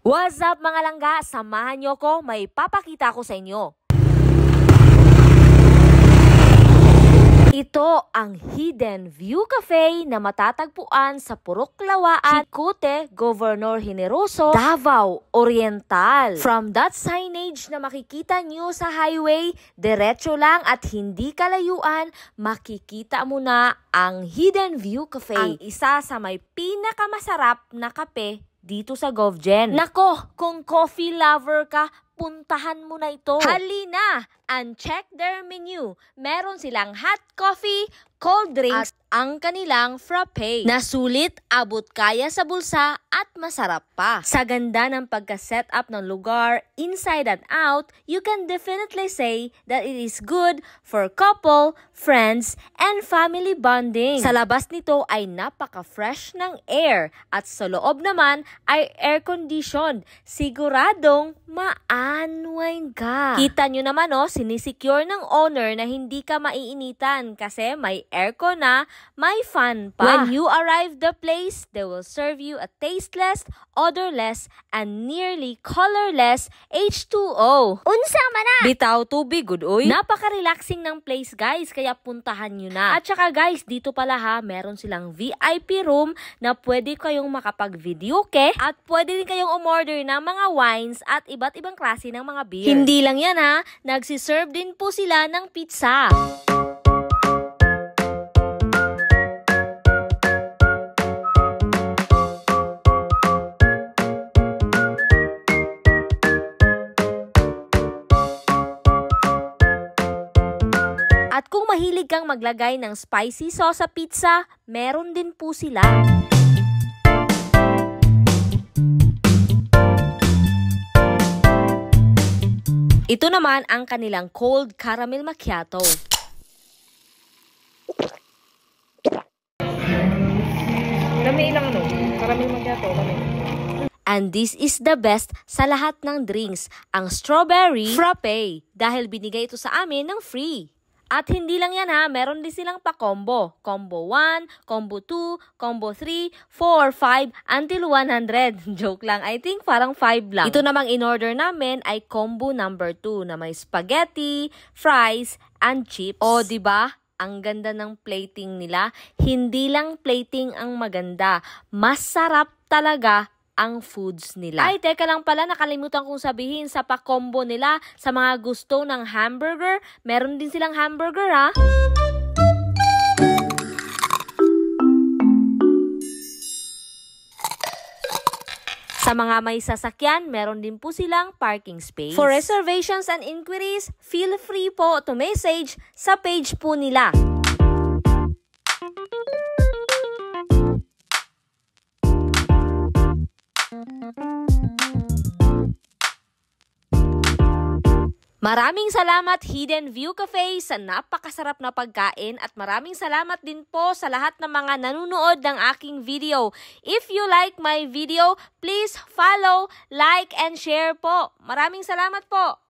What's up mga langga? Samahan nyo ko, may papakita ko sa inyo. Ito ang Hidden View Cafe na matatagpuan sa Purok Lawaan, Chicute, Governor Generoso, Davao Oriental. From that signage na makikita nyo sa highway, diretso lang at hindi kalayuan, makikita mo na ang Hidden View Cafe. Ang isa sa may pinakamasarap na kape dito sa GovGen. Nako, kung coffee lover ka, puntahan mo na ito. Halina and check their menu. Meron silang hot coffee, cold drinks, at ang kanilang frappe. Nasulit, abot kaya sa bulsa at masarap pa. Sa ganda ng pagka-set up ng lugar, inside and out, you can definitely say that it is good for couple, friends, and family bonding. Sa labas nito ay napaka-fresh ng air at sa loob naman ay air-conditioned. Siguradong ma-unwind ka. Kita nyo naman sinisecure ng owner na hindi ka maiinitan kasi may aircon na, may fan pa. When you arrive the place, they will serve you a tasteless, odorless, and nearly colorless H2O. Unsa man na? Bitaw tubig, good oy. Napaka-relaxing ng place guys, kaya puntahan nyo na. At saka guys, dito pala meron silang VIP room na pwede kayong makapag-videoke at pwede din kayong umorder ng mga wines at iba't ibang klase ng mga beer. Hindi lang yan nagsiserve din po sila ng pizza. At kung mahilig kang maglagay ng spicy sauce sa pizza, meron din po sila. Ito naman ang kanilang cold caramel macchiato. Lami ilang caramel macchiato, lami. And this is the best sa lahat ng drinks, ang strawberry frappe, dahil binigay ito sa amin ng free. At hindi lang yan meron din silang pa-combo. Combo 1, Combo 2, Combo 3, 4, 5, until 100. Joke lang, I think parang 5 lang. Ito namang in-order namin ay Combo number 2 na may spaghetti, fries, and chips. O, diba? Ang ganda ng plating nila. Hindi lang plating ang maganda. Masarap talaga ang foods nila. Ay, teka lang pala, nakalimutan kong sabihin sa pa-combo nila, sa mga gusto ng hamburger, meron din silang hamburger Sa mga may sasakyan, meron din po silang parking space. For reservations and inquiries, feel free po to message sa page po nila. Maraming salamat Hidden View Cafe sa napakasarap na pagkain at maraming salamat din po sa lahat ng mga nanonood ng aking video. If you like my video, please follow, like, and share po. Maraming salamat po!